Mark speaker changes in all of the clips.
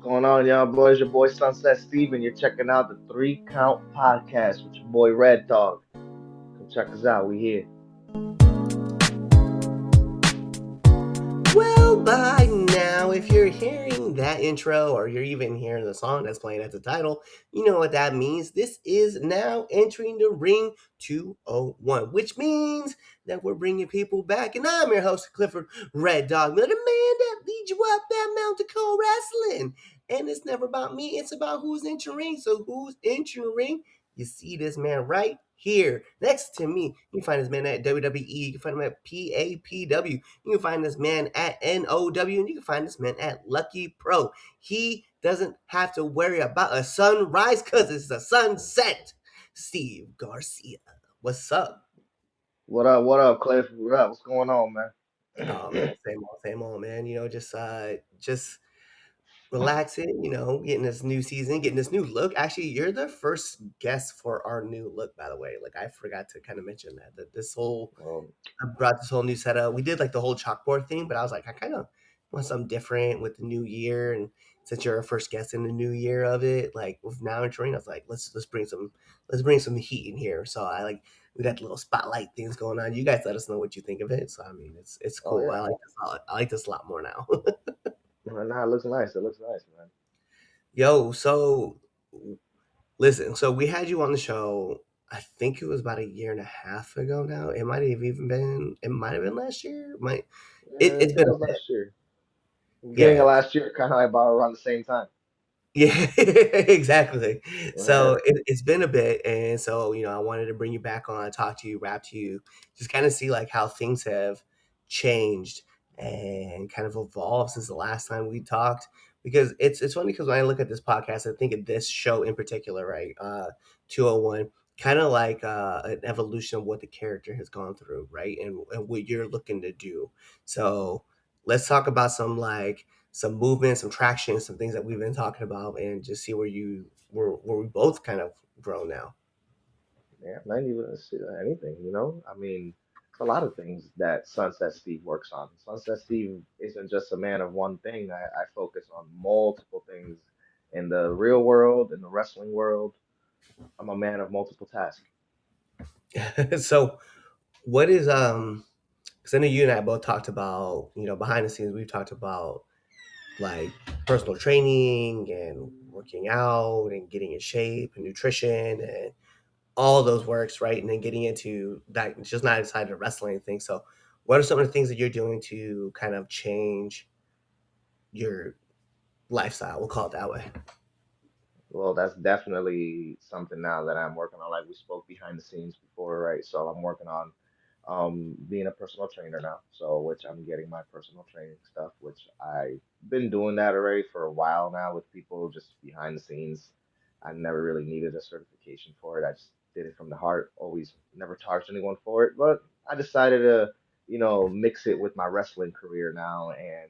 Speaker 1: Going on, y'all boys? Your boy Sunset Steve, and you're checking out the Three Count Podcast with your boy Red Dog. Come check us out. We here.
Speaker 2: Well, by now, if you're hearing that intro or you're even hearing the song that's playing at the title, you know what that means. This is now entering the Ring 201, which means that we're bringing people back. And I'm your host, Clifford Red Dog Miller, the man that leads you up that mountain called wrestling. And it's never about me, it's about who's entering ring. So, who's entering ring? You see this man right here next to me. You can find this man at WWE, you can find him at PAPW. You can find this man at NOW, and you can find this man at Lucky Pro. He doesn't have to worry about a sunrise because it's a sunset. Steve Garcia, what's up?
Speaker 1: What up? What up, Cliff? What up? What's going on, man?
Speaker 2: Oh man, same old man. Just relaxing. Getting this new season, getting this new look. Actually, you're the first guest for our new look, by the way. Like I forgot to kind of mention that this whole
Speaker 1: Um,
Speaker 2: I brought this whole new setup. We did like the whole chalkboard thing, but I was like, I kind of want something different with the new year. And since you're our first guest in the new year of it, like with now entering, I was like, let's bring some heat in here. So we got the little spotlight things going on. You guys let us know what you think of it. So I mean, it's
Speaker 1: oh
Speaker 2: cool.
Speaker 1: yeah.
Speaker 2: I like this a lot more now.
Speaker 1: Nah, it looks nice. It looks nice, man.
Speaker 2: Yo, so listen, so we had you on the show. I think it was about a year and a half ago now. It might have been last year.
Speaker 1: Yeah,
Speaker 2: It's
Speaker 1: that
Speaker 2: been a
Speaker 1: was
Speaker 2: bit.
Speaker 1: last year. Beginning
Speaker 2: Yeah.
Speaker 1: of last year, kind of like about around the same time.
Speaker 2: Yeah, exactly. So
Speaker 1: Yeah.
Speaker 2: it's been a bit, and so I wanted to bring you back on, talk to you, rap to you, just kind of see like how things have changed and kind of evolved since the last time we talked. Because it's funny because when I look at this podcast, I think of this show in particular, right? 201, kind of like an evolution of what the character has gone through, right? And what you're looking to do. So let's talk about some movement, some traction, some things that we've been talking about, and just see where we both kind of grow now.
Speaker 1: Yeah, not even anything, I mean, it's a lot of things that Sunset Steve works on. Sunset Steve isn't just a man of one thing. I focus on multiple things in the real world, in the wrestling world. I'm a man of multiple tasks.
Speaker 2: So what is because I know you and I both talked about behind the scenes we've talked about like personal training and working out and getting in shape and nutrition and all those works, right? And then getting into that, it's just not inside the wrestling thing. So what are some of the things that you're doing to kind of change your lifestyle? We'll call it that way.
Speaker 1: Well, that's definitely something now that I'm working on. Like we spoke behind the scenes before, right? So I'm working on being a personal trainer now. So which I'm getting my personal training stuff, which I've been doing that already for a while now with people just behind the scenes. I never really needed a certification for it. I just did it from the heart. Always never charged anyone for it, but I decided to, mix it with my wrestling career now and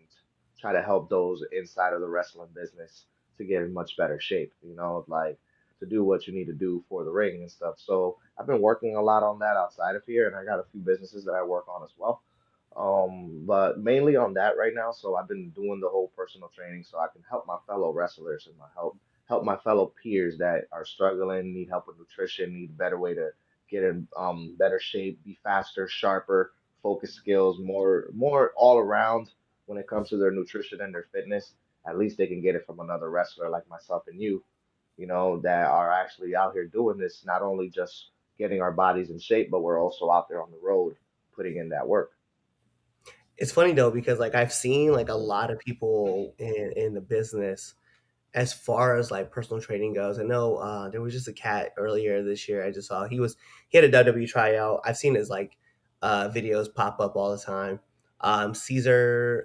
Speaker 1: try to help those inside of the wrestling business to get in much better shape, like to do what you need to do for the ring and stuff. So I've been working a lot on that outside of here, and I got a few businesses that I work on as well. But mainly on that right now. So I've been doing the whole personal training so I can help my fellow wrestlers and help my fellow peers that are struggling, need help with nutrition, need a better way to get in better shape, be faster, sharper, focus skills, more all around when it comes to their nutrition and their fitness. At least they can get it from another wrestler like myself and you, that are actually out here doing this, not only just getting our bodies in shape, but we're also out there on the road putting in that work.
Speaker 2: It's funny though because like I've seen like a lot of people in the business as far as like personal training goes. I know there was just a cat earlier this year I just saw. He had a WWE tryout. I've seen his like videos pop up all the time. Caesar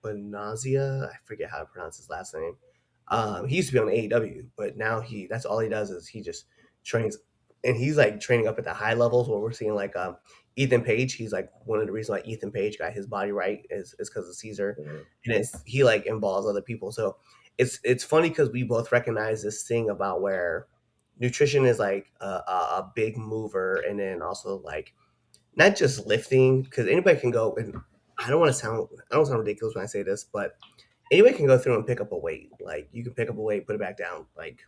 Speaker 2: Bonazia, I forget how to pronounce his last name. He used to be on AEW, but now that's all he does is he just trains, and he's like training up at the high levels where we're seeing like Ethan Page. He's like one of the reasons why Ethan Page got his body right is because of Caesar,
Speaker 1: Mhm.
Speaker 2: and he like involves other people. So it's funny because we both recognize this thing about where nutrition is like a big mover, and then also like not just lifting because anybody can go and I don't sound ridiculous when I say this, but anybody can go through and pick up a weight. Like you can pick up a weight, put it back down. Like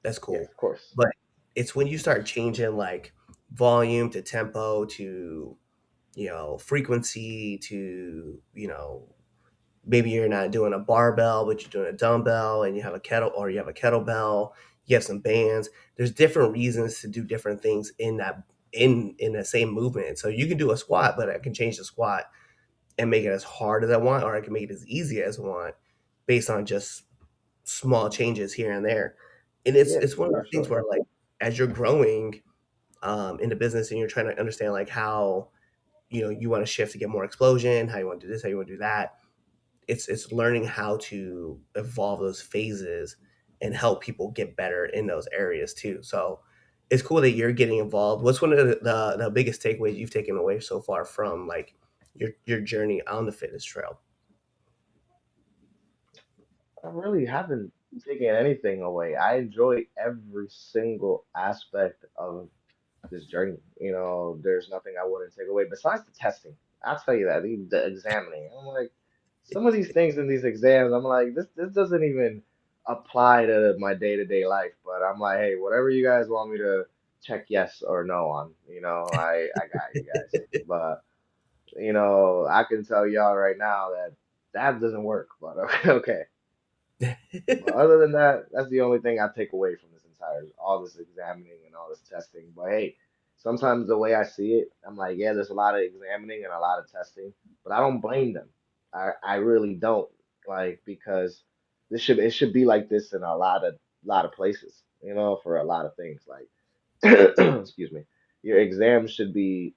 Speaker 2: that's
Speaker 1: Yeah,
Speaker 2: cool.
Speaker 1: of course.
Speaker 2: But it's when you start changing like volume to tempo to, frequency to, maybe you're not doing a barbell, but you're doing a dumbbell and you have a kettle or you have a kettlebell, you have some bands. There's different reasons to do different things in that in the same movement. So you can do a squat, but I can change the squat and make it as hard as I want, or I can make it as easy as I want based on just small changes here and there. And it's
Speaker 1: Yeah,
Speaker 2: it's one of
Speaker 1: for
Speaker 2: those things
Speaker 1: sure.
Speaker 2: where like as you're growing in the business and you're trying to understand like how you want to shift to get more explosion, how you want to do this, how you want to do that. It's learning how to evolve those phases and help people get better in those areas too. So it's cool that you're getting involved. What's one of the biggest takeaways you've taken away so far from like your journey on the fitness trail?
Speaker 1: I really haven't taken anything away. I enjoy every single aspect of this journey. There's nothing I wouldn't take away besides the testing. I'll tell you that, the examining. I'm like, some of these things in these exams, I'm like, this doesn't even apply to my day-to-day life. But I'm like, hey, whatever you guys want me to check yes or no on, I got you guys. But I can tell y'all right now that that doesn't work. But okay. But other than that, that's the only thing I take away from this entire all this examining and all this testing. But hey, sometimes the way I see it, I'm like, yeah, there's a lot of examining and a lot of testing, but I don't blame them. I really don't, like, because it should be like this in a lot of places, for a lot of things. Like excuse me. Your exams should be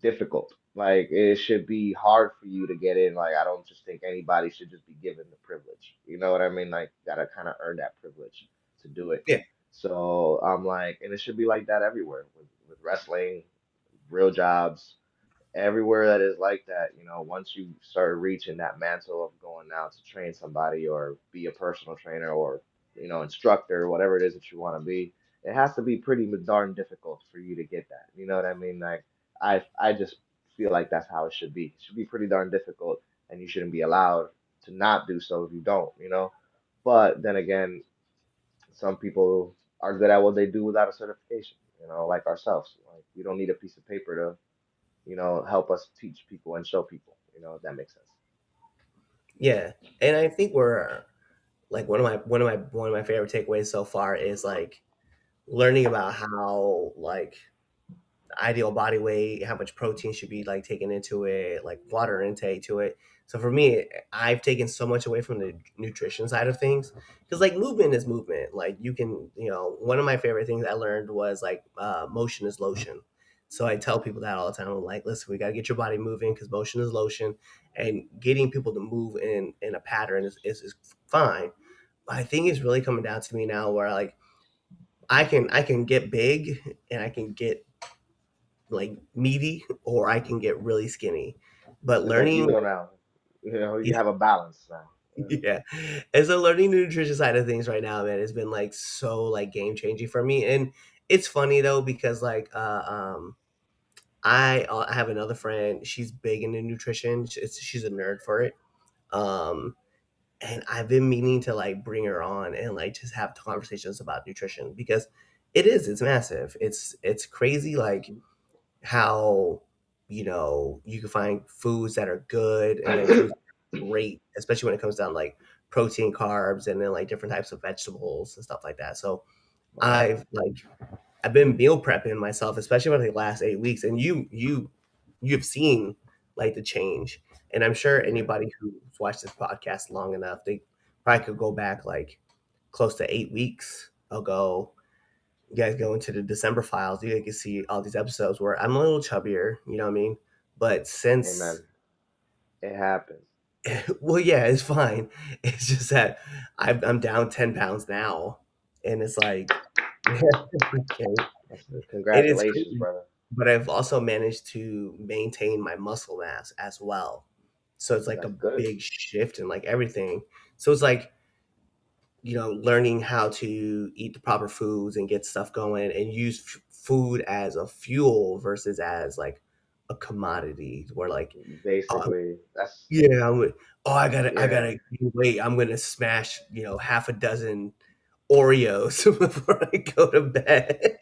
Speaker 1: difficult. Like it should be hard for you to get in. Like I don't just think anybody should just be given the privilege. You know what I mean? Like gotta kind of earn that privilege to do it.
Speaker 2: Yeah,
Speaker 1: So I'm like, and it should be like that everywhere with wrestling, real jobs, everywhere that is like that, once you start reaching that mantle of going out to train somebody or be a personal trainer or, instructor, whatever it is that you want to be, it has to be pretty darn difficult for you to get that. You know what I mean? Like I just feel like that's how it should be. It should be pretty darn difficult and you shouldn't be allowed to not do so if you don't. But then again, some people are good at what they do without a certification, like ourselves. Like we don't need a piece of paper to help us teach people and show people, if that makes sense.
Speaker 2: yeah, and I think we're like one of my favorite takeaways so far is like learning about how like ideal body weight, how much protein should be like taken into it, like water intake to it. So for me, I've taken so much away from the nutrition side of things because like movement is movement. Like you can, one of my favorite things I learned was like motion is lotion. So I tell people that all the time. I'm like, listen, we got to get your body moving because motion is lotion, and getting people to move in a pattern is fine. But I think it's really coming down to me now where like I can get big and I can get like meaty or I can get really skinny. But
Speaker 1: It's like
Speaker 2: learning,
Speaker 1: now, you have a balance now.
Speaker 2: yeah, and so learning the nutrition side of things right now, man, has been like so like game changing for me. And it's funny though because like I have another friend. She's big into nutrition. She's a nerd for it. Um, and I've been meaning to like bring her on and like just have conversations about nutrition because it's massive. It's crazy like how you can find foods that are good and then foods that are great, especially when it comes down to, like protein, carbs, and then like different types of vegetables and stuff like that. So
Speaker 1: Right.
Speaker 2: I've been meal prepping myself, especially for the last 8 weeks, and you've seen like the change. And I'm sure
Speaker 1: Yeah.
Speaker 2: anybody who's watched this podcast long enough, they probably could go back like close to 8 weeks ago. You guys go into the December files, you can see all these episodes where I'm a little chubbier, you know what I mean? But since,
Speaker 1: Amen. It happens.
Speaker 2: well, yeah, it's fine. It's just that I'm down 10 pounds now. And it's like, yeah, appreciate it. It is
Speaker 1: Congratulations,
Speaker 2: crazy.
Speaker 1: brother.
Speaker 2: But I've also managed to maintain my muscle mass as well. So it's like a
Speaker 1: That's good.
Speaker 2: big shift in like everything. So it's like, learning how to eat the proper foods and get stuff going and use food as a fuel versus as like a commodity where like, oh,
Speaker 1: Basically, that's
Speaker 2: yeah, oh, I
Speaker 1: yeah.
Speaker 2: gotta wait. I'm gonna smash, half a dozen Oreos before I go to bed.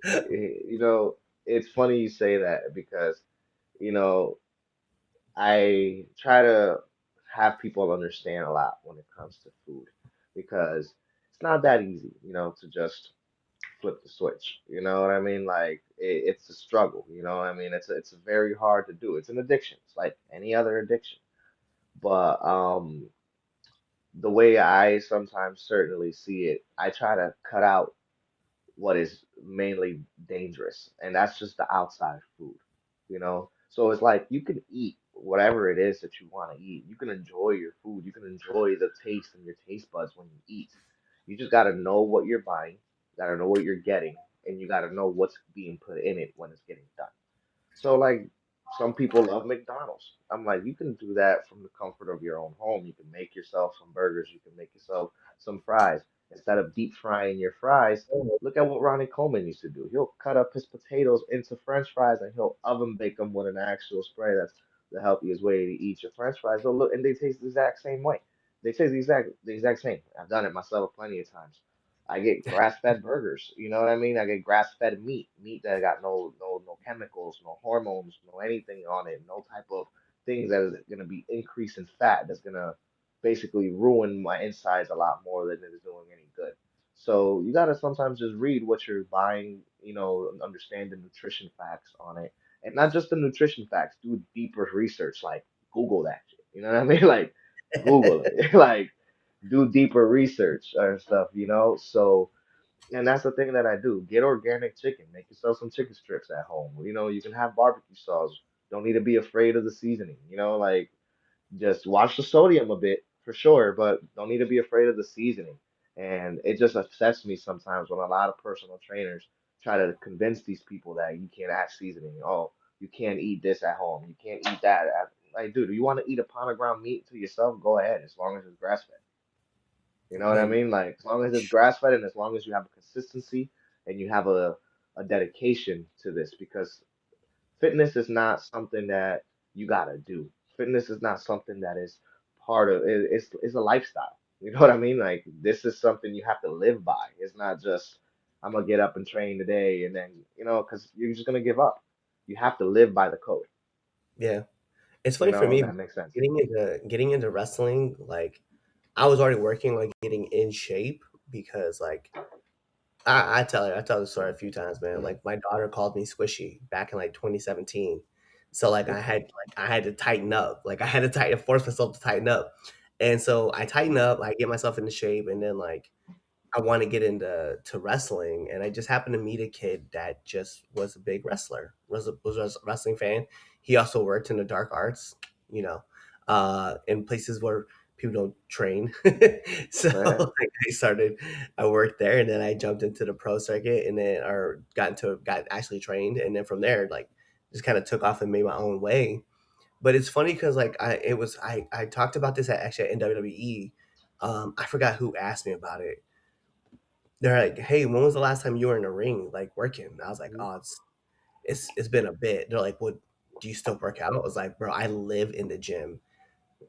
Speaker 1: You know, it's funny you say that because, you know, I try to have people understand a lot when it comes to food because it's not that easy, to just flip the switch. You know what I mean? Like it's a struggle. You know what I mean? It's very hard to do. It's an addiction. It's like any other addiction. But the way I sometimes certainly see it, I try to cut out what is mainly dangerous, and that's just the outside food, So it's like you can eat whatever it is that you want to eat. You can enjoy your food. You can enjoy the taste in your taste buds when you eat. You just got to know what you're buying, got to know what you're getting, and you got to know what's being put in it when it's getting done. So like some people love McDonald's. I'm like, you can do that from the comfort of your own home. You can make yourself some burgers. You can make yourself some fries. Instead of deep frying your fries, look at what Ronnie Coleman used to do. He'll cut up his potatoes into French fries and he'll oven bake them with an actual spray. That's the healthiest way to eat your French fries. They'll look and they taste the exact same way. They taste the exact same. I've done it myself plenty of times. I get grass-fed burgers. You know what I mean? I get grass-fed meat that got no chemicals, no hormones, no anything on it, no type of things that is gonna be increasing fat. That's gonna basically ruin my insides a lot more than it is doing any good. So you gotta sometimes just read what you're buying, and understand the nutrition facts on it, and not just the nutrition facts. Do deeper research, like Google that shit. You know what I mean? Like Google it, like do deeper research or stuff, So, and that's the thing that I do. Get organic chicken. Make yourself some chicken strips at home. You can have barbecue sauce. Don't need to be afraid of the seasoning. Like just watch the sodium a bit for sure, but don't need to be afraid of the seasoning. And it just upsets me sometimes when a lot of personal trainers try to convince these people that you can't add seasoning. Oh, you can't eat this at home. You can't eat that. Like, dude, you want to eat a pound of ground meat to yourself? Go ahead, as long as it's grass fed. You know what I
Speaker 2: And
Speaker 1: mean? Like as long as it's grass fed and as long as you have a consistency and you have a dedication to this, because fitness is not something that you gotta do. Fitness is not something that is part of it. It's a lifestyle. You know what I mean? Like this is something you have to live by. It's not just I'm gonna get up and train today and then because you're just gonna give up. You have to live by the code.
Speaker 2: yeah, it's funny for
Speaker 1: If
Speaker 2: me
Speaker 1: that makes sense.
Speaker 2: getting into wrestling. Like, I was already working like getting in shape because like I tell the story a few times, man. Like my daughter called me squishy back in like 2017. So like I had to tighten up. Like I had to force myself to tighten up. And so I tighten up, I get myself into shape, and then like I want to get into wrestling, and I just happened to meet a kid that just was a big wrestler, was a wrestling fan. He also worked in the dark arts, in places where people don't train. So like, I worked there, and then I jumped into the pro circuit, and then or got actually trained, and then from there, like just kind of took off and made my own way. But it's funny because like I talked about this in WWE. I forgot who asked me about it. They're like, "Hey, when was the last time you were in a ring, like, working?" I was like, "Oh, it's been a bit." They're like, "Well, do you still work out?" I was like, "Bro, I live in the gym."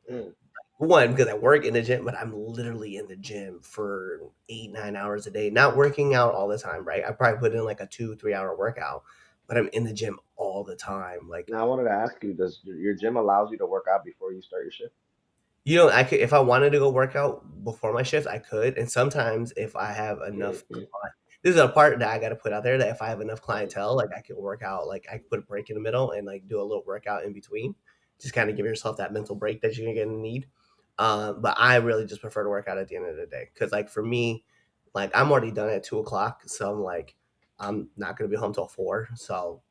Speaker 1: Mhm.
Speaker 2: One, because I work in the gym, but I'm literally in the gym for 8, 9 hours a day, not working out all the time, right? I probably put in, like, a 2, 3-hour workout, but I'm in the gym all the time, like,
Speaker 1: Now I wanted to ask you, does your gym allows you to work out before you start your shift?
Speaker 2: I could, if I wanted to go work out before my shift, I could, and sometimes if I have enough this is a part that I gotta put out there, that if I have enough clientele, like, I can work out, like, I can put a break in the middle and, like, do a little workout in between. Just kinda give yourself that mental break that you're gonna need. But I really just prefer to work out at the end of the day, because like, for me, like, I'm already done at 2 o'clock, so I'm like, I'm not gonna be home till 4, so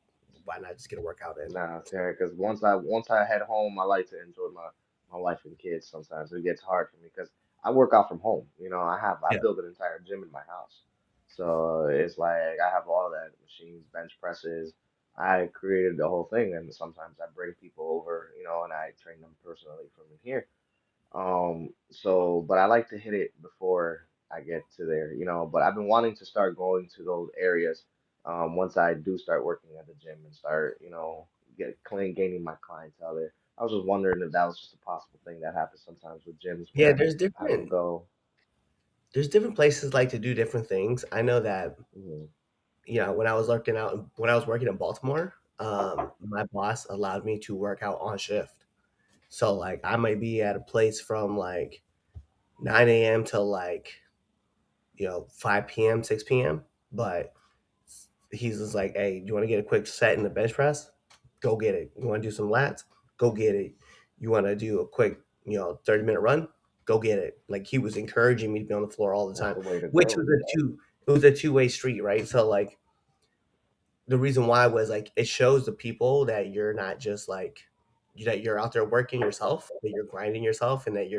Speaker 2: why not just get a workout in?
Speaker 1: Nah, fair. Because once I head home, I like to enjoy my wife and kids. Sometimes it gets hard for me because I work out from home. I
Speaker 2: Yeah.
Speaker 1: built an entire gym in my house, so it's like I have all that machines, bench presses. I created the whole thing, and sometimes I bring people over, and I train them personally from in here. But I like to hit it before I get to there. But I've been wanting to start going to those areas once I do start working at the gym and start, gaining my clientele there. I was just wondering if that was just a possible thing that happens sometimes with gyms
Speaker 2: Yeah,
Speaker 1: where I can go.
Speaker 2: there's different places like to do different things. I know that
Speaker 1: Mhm.
Speaker 2: when I was when I was working in Baltimore, my boss allowed me to work out on shift. So like I might be at a place from like 9 a.m. till like 5 p.m., 6 p.m. But he's just like, hey, do you want to get a quick set in the bench press? Go get it. You want to do some lats? Go get it. You want to do a quick 30-minute run? Go get it. Like he was encouraging me to be on the floor all the
Speaker 1: That's
Speaker 2: time,
Speaker 1: the way to
Speaker 2: which
Speaker 1: go.
Speaker 2: was a two-way street, right? So like the reason why was like it shows the people that you're not just like that you're out there working yourself, that you're grinding yourself, and that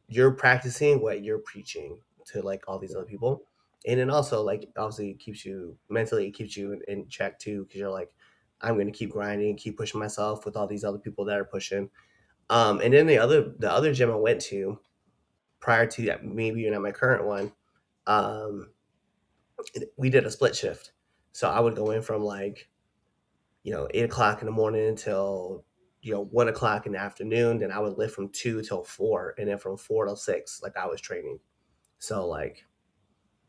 Speaker 2: you're practicing what you're preaching to like all these
Speaker 1: Yeah.
Speaker 2: other people. And then also like obviously it keeps you mentally, it keeps you in check too, because you're like, I'm going to keep grinding, keep pushing myself with all these other people that are pushing. And then the other gym I went to prior to that, maybe even at my current one, um, we did a split shift. So I would go in from like 8 o'clock in the morning until 1 o'clock in the afternoon. Then I would lift from 2 till 4, and then from 4 till 6, like I was training. So like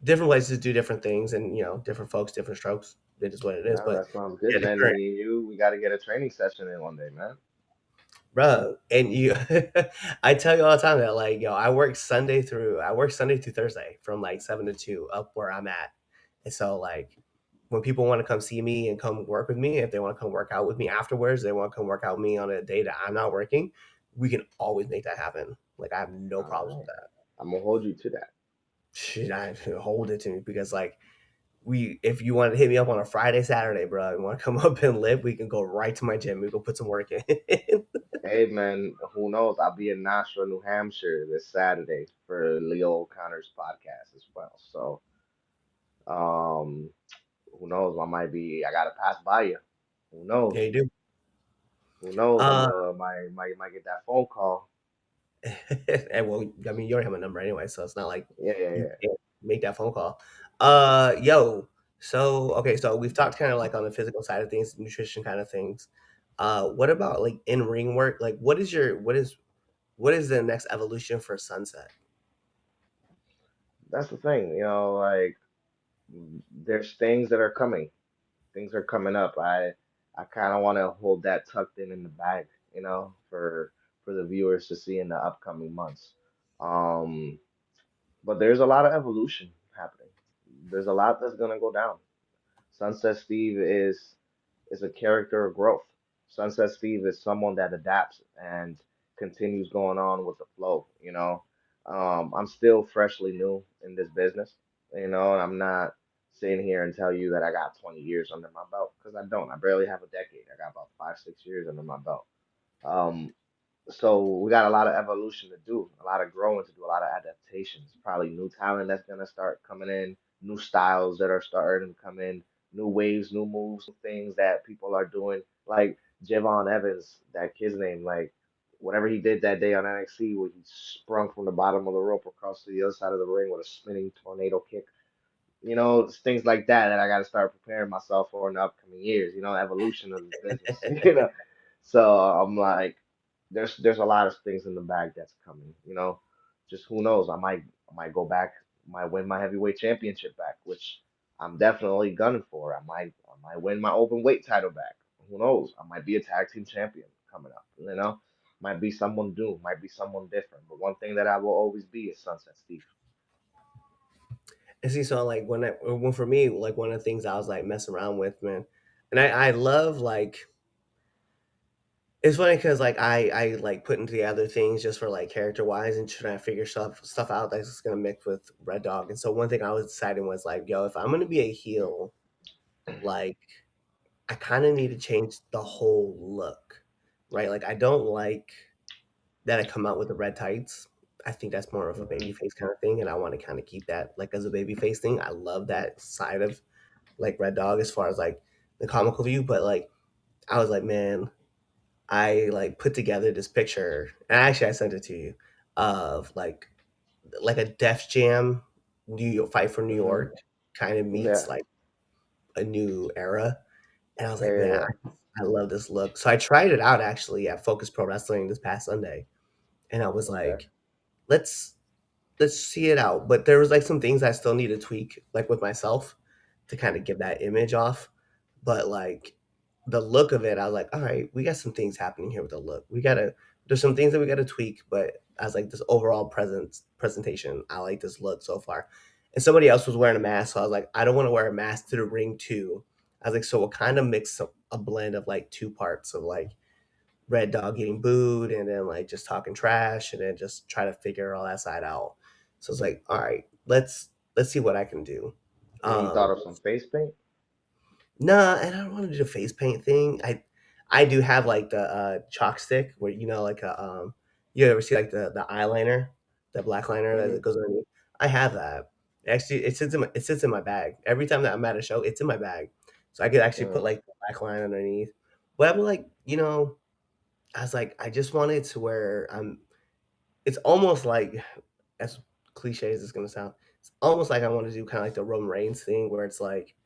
Speaker 2: different ways to do different things, and different folks, different strokes. It is what it is.
Speaker 1: No,
Speaker 2: But
Speaker 1: that sounds good,
Speaker 2: yeah, the
Speaker 1: man.
Speaker 2: current
Speaker 1: Me and you, we got to get a training session in one day, man.
Speaker 2: bro, and you, I tell you all the time that like I work Sunday through Thursday from like 7 to 2 up where I'm at, and so like when people want to come see me and come work with me, if they want to come work out with me afterwards, they want to come work out with me on a day that I'm not working, we can always make that happen. Like I have no
Speaker 1: All
Speaker 2: problems with
Speaker 1: right.
Speaker 2: that.
Speaker 1: I'm gonna hold you to that.
Speaker 2: Shit, I hold it to me because like if you want to hit me up on a Friday, Saturday, bro, and want to come up and live, we can go right to my gym. We go put some work in.
Speaker 1: Hey, man, who knows? I'll be in Nashua, New Hampshire this Saturday for Leo O'Connor's podcast as well. So, um, who knows? I gotta pass by you. Who
Speaker 2: Yeah,
Speaker 1: knows?
Speaker 2: you do.
Speaker 1: Who knows?
Speaker 2: Uh,
Speaker 1: Might get that phone call.
Speaker 2: and well, I mean, you already have my number anyway, so it's not like
Speaker 1: Yeah, yeah,
Speaker 2: you
Speaker 1: yeah.
Speaker 2: can't make that phone call. Yo, so okay, so we've talked kind of like on the physical side of things, nutrition kind of things. What about like in ring work? Like, what is the next evolution for Sunset?
Speaker 1: That's the thing, like there's things that are coming. Things are coming up. I kind of want to hold that tucked in the bag, for the viewers to see in the upcoming months. Um, but there's a lot of evolution happening. There's a lot that's gonna go down. Sunset Steve is a character of growth. Sunset Steve is someone that adapts and continues going on with the flow. I'm still freshly new in this business, and I'm not sitting here and tell you that I got 20 years under my belt because I don't. I barely have a decade. I got about 5, 6 years under my belt. Um, so we got a lot of evolution to do, a lot of growing to do, a lot of adaptations. Probably new talent that's gonna start coming in, new styles that are starting to come in, new waves, new moves, new things that people are doing. Like Javon Evans, that kid's name, like whatever he did that day on NXT, where he sprung from the bottom of the rope across to the other side of the ring with a spinning tornado kick. It's things like that I got to start preparing myself for in the upcoming years. Evolution of this business. So I'm like, there's a lot of things in the bag that's coming. Just who knows? I might go back, might win my heavyweight championship back, which I'm definitely gunning for. I might win my open weight title back. Who knows? I might be a tag team champion coming up. Might be someone new, might be someone different. But one thing that I will always be is Sunset Steve.
Speaker 2: And see, so like when for me, like one of the things I was like messing around with, man, and I love like it's funny because like I like putting together things just for like character wise and trying to figure stuff out that's gonna mix with Red Dog. And so one thing I was deciding was like, yo, if I'm gonna be a heel, like I kind of need to change the whole look, right? Like I don't like that I come out with the red tights. I think that's more of a
Speaker 1: Hmm.
Speaker 2: baby face kind of thing, and I want to kind of keep that like as a baby face thing. I love that side of like Red Dog as far as like the comical view, but like I was like, man, I like put together this picture, and actually I sent it to you of like a Def Jam New York fight for New
Speaker 1: Hmm.
Speaker 2: York kind of meets
Speaker 1: Yeah.
Speaker 2: like a new era. And I was
Speaker 1: Yeah,
Speaker 2: like,
Speaker 1: yeah,
Speaker 2: man,
Speaker 1: yeah.
Speaker 2: I love this look. So I tried it out actually at Focus Pro Wrestling this past Sunday, and I was
Speaker 1: Okay.
Speaker 2: like, let's let's see it out. But there was like some things I still need to tweak, like with myself, to kind of give that image off. But like the look of it, I was like, all right, we got some things happening here with the look. There's some things that we gotta tweak, but as like this overall presentation, I like this look so far. And somebody else was wearing a mask, so I was like, I don't want to wear a mask to the ring too. I was like, so we'll kind of mix a blend of like two parts of like Red Dog getting booed and then like just talking trash and then just try to figure all that side out. So it's like, all right, let's see what I can do.
Speaker 1: You thought
Speaker 2: Um,
Speaker 1: of some face paint?
Speaker 2: nah, and I don't want to do the face paint thing. I do have like the chalk stick where like a you ever see like the eyeliner, the black liner that
Speaker 1: Hmm.
Speaker 2: goes underneath. I have that. Actually, it sits in my bag. Every time that I'm at a show, it's in my bag, so I could actually put
Speaker 1: Hmm.
Speaker 2: like the black line underneath. But I'm like, I was like, I just wanted to where I'm. It's almost like, as cliche as it's gonna sound, it's almost like I want to do kind of like the Roman Reigns thing, where it's like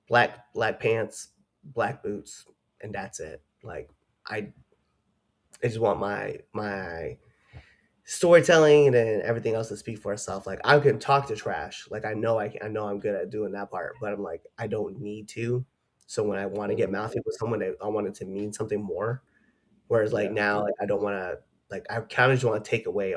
Speaker 2: black pants, black boots, and that's it. Like I, I just want my storytelling and then everything else to speak for itself. Like I can talk to trash. Like I know I'm good at doing that part, but I'm like I don't need to. So when I want to get
Speaker 1: Hmm.
Speaker 2: mouthy with someone, I want it to mean something more. Whereas like
Speaker 1: Yeah.
Speaker 2: now, like I don't want to. Like I kind of just want to take away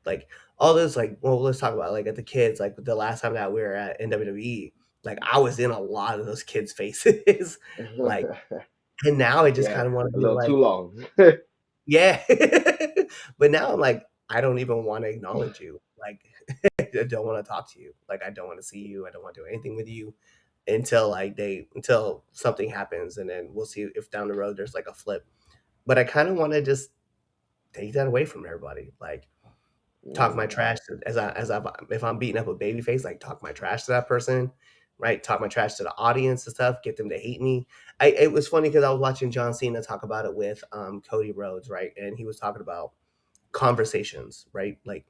Speaker 2: like all those like well let's talk about like at the kids like the last time that we were at in WWE, like I was in a lot of those kids' faces. Like and now I just
Speaker 1: Yeah,
Speaker 2: kind of want to
Speaker 1: a
Speaker 2: be
Speaker 1: little too
Speaker 2: like,
Speaker 1: long.
Speaker 2: yeah. But now I'm like, I don't even want to acknowledge you. Like I don't want to talk to you. Like I don't want to see you. I don't want to do anything with you until something happens and then we'll see if down the road there's like a flip. But I kind of want to just take that away from everybody. Like talk my
Speaker 1: Mm,
Speaker 2: trash to, if I'm beating up a baby face, like talk my trash to that person, right? Talk my trash to the audience and stuff, get them to hate me. It was funny because I was watching John Cena talk about it with Cody Rhodes, right? And he was talking about conversations, right? Like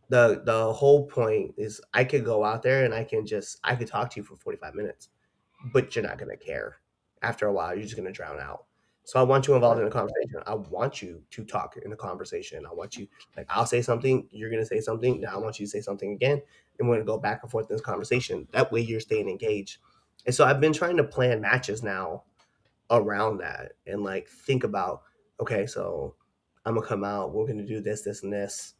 Speaker 2: the whole point is I could go out there and I could talk to you for 45 minutes, but you're not gonna care. After a while, you're just gonna drown out. So I want you involved
Speaker 1: yeah.
Speaker 2: in a conversation. I want you to talk in a conversation. I want you like I'll say something, you're gonna say something. Now I want you to say something again, and we're gonna go back and forth in this conversation. That way you're staying engaged. And so I've been trying to plan matches now around that and like think about okay, so I'm gonna come out. We're gonna do this, this, and this.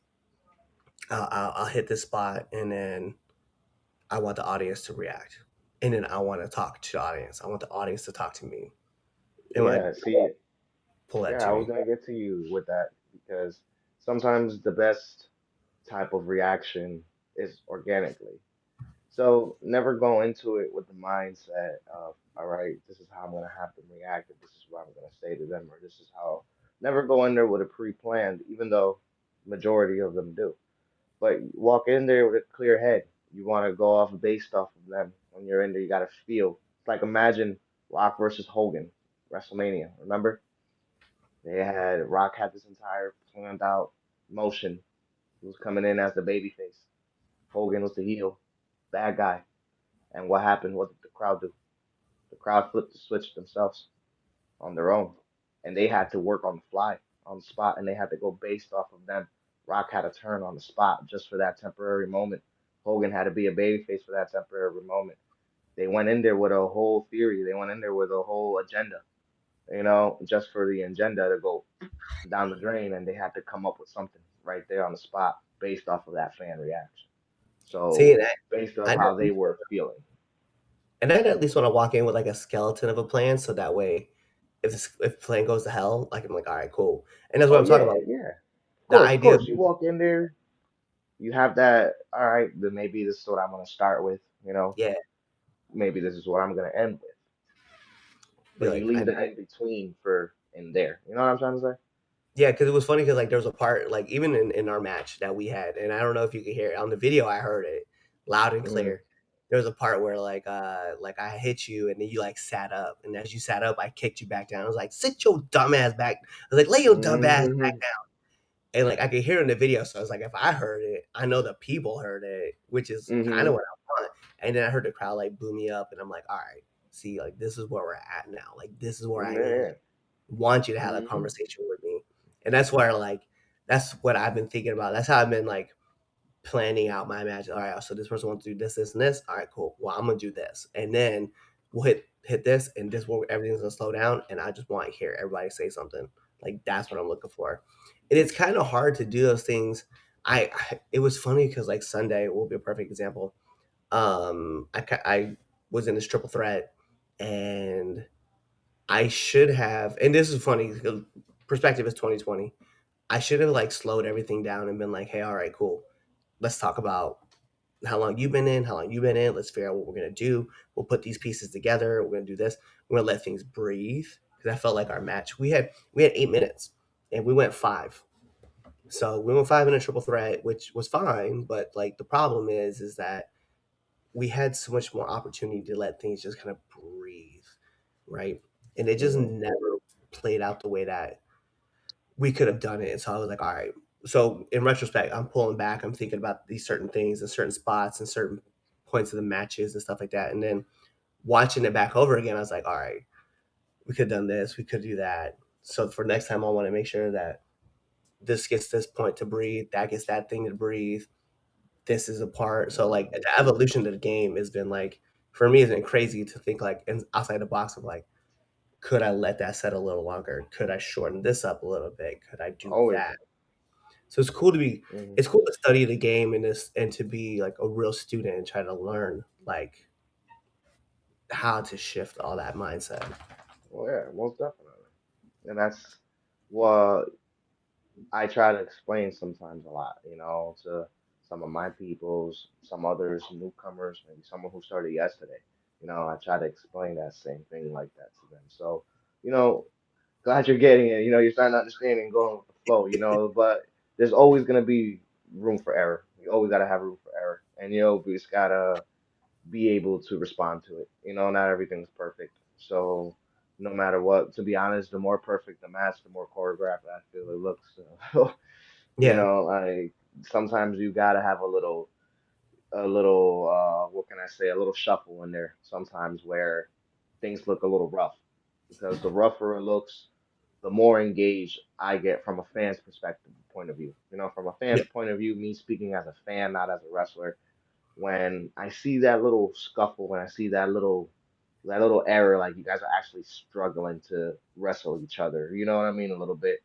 Speaker 2: I'll hit this spot, and then I want the audience to react, and then I want to talk to the audience. I want the audience to talk to me, and like
Speaker 1: Yeah, see,
Speaker 2: pull that
Speaker 1: yeah, I
Speaker 2: to
Speaker 1: was
Speaker 2: me.
Speaker 1: gonna get to you with that because sometimes the best type of reaction is organically. So never go into it with the mindset of, all right, this is how I'm gonna have them react, and this is what I'm gonna say to them, or this is how. Never go in there with a pre-planned, even though majority of them do. But walk in there with a clear head. You want to go off based off of them. When you're in there, you got to feel. It's like imagine Rock versus Hogan, WrestleMania. Remember? Rock had this entire planned out motion. He was coming in as the babyface. Hogan was the heel, bad guy. And what happened? What did the crowd do? The crowd flipped the switch themselves on their own, and they had to work on the fly, on the spot, and they had to go based off of them. Rock had to turn on the spot just for that temporary moment. Hogan had to be a babyface for that temporary moment. They went in there with a whole theory. They went in there with a whole agenda, just for the agenda to go down the drain, and they had to come up with something right there on the spot based off of that fan reaction.
Speaker 2: See,
Speaker 1: So based off
Speaker 2: I
Speaker 1: how they were feeling.
Speaker 2: I'd at least want to walk in with like a skeleton of a plan, so that way, if plan goes to hell, like I'm like, all right, cool. And that's what
Speaker 1: Oh
Speaker 2: I'm talking
Speaker 1: yeah,
Speaker 2: about.
Speaker 1: yeah.
Speaker 2: The
Speaker 1: Of
Speaker 2: idea of
Speaker 1: course. You walk in there, you have that, all right, then maybe this is what I'm gonna start with.
Speaker 2: yeah,
Speaker 1: Maybe this is what I'm gonna end with.
Speaker 2: be
Speaker 1: But you
Speaker 2: like,
Speaker 1: leave the in between for in there. You know what I'm trying to say?
Speaker 2: yeah, because it was funny because like there was a part like even in our match that we had, and I don't know if you could hear it on the video. I heard it loud and
Speaker 1: Hmm.
Speaker 2: clear. There was a part where like I hit you and then you like sat up, and as you sat up, I kicked you back down. I was like, sit your dumb ass back. I was like, lay your dumb ass back
Speaker 1: Hmm.
Speaker 2: down. And like I could hear it in the video, so I was like, if I heard it, I know the people heard it, which is kind of
Speaker 1: Hmm.
Speaker 2: what I want. And then I heard the crowd like boo me up, and I'm like, all right, see, like this is where we're at now. Like this is where I need
Speaker 1: Yeah.
Speaker 2: want you to have that
Speaker 1: Hmm.
Speaker 2: conversation with me. And that's where like that's what I've been thinking about. That's how I've been like planning out my match. All right, so this person wants to do this, this, and this. All right, cool. Well, I'm gonna do this, and then we'll hit this, and this where everything's gonna slow down. And I just want to hear everybody say something. Like that's what I'm looking for. And it's kind of hard to do those things. It was funny because like Sunday will be a perfect example. I was in this triple threat, and I should have. And this is funny. Perspective is 2020. I should have like slowed everything down and been like, hey, all right, cool. Let's talk about how long you've been in, how long you've been in. Let's figure out what we're gonna do. We'll put these pieces together. We're gonna do this. We're gonna let things breathe because I felt like our match we had 8 minutes and we went five. So we went five in a triple threat, which was fine. But like the problem is that we had so much more opportunity to let things just kind of breathe, right? And it just
Speaker 1: Hmm.
Speaker 2: never played out the way that we could have done it. And so I was like, all right. So in retrospect, I'm pulling back. I'm thinking about these certain things and certain spots and certain points of the matches and stuff like that. And then watching it back over again, I was like, all right, we could have done this, we could do that. So for next time, I want to make sure that this gets this point to breathe, that gets that thing to breathe. This is a part. So like the evolution of the game has been like for me, it's been crazy to think like outside the box of like, could I let that set a little longer? Could I shorten this up a little bit? Could I do
Speaker 1: Always.
Speaker 2: that? So it's cool to be
Speaker 1: Hmm.
Speaker 2: it's cool to study the game and this and to be like a real student and try to learn like how to shift all that mindset.
Speaker 1: Well, yeah, most definitely. And that's what I try to explain sometimes a lot, to some of my peoples, some others, newcomers, maybe someone who started yesterday. I try to explain that same thing like that to them. So, you know, glad you're getting it. You're starting to understand and going with the flow, but there's always going to be room for error. You always got to have room for error. And, we just got to be able to respond to it. Not everything's perfect. So no matter what, to be honest, the more perfect the match, the more choreographed I feel it looks. So,
Speaker 2: Yeah.
Speaker 1: like sometimes you gotta have a little, what can I say, a little shuffle in there sometimes where things look a little rough. Because the rougher it looks, the more engaged I get from a fan's perspective point of view. From a fan's
Speaker 2: Yeah.
Speaker 1: point of view, me speaking as a fan, not as a wrestler, when I see that little scuffle, when I see that little error, like you guys are actually struggling to wrestle each other. You know what I mean? A little bit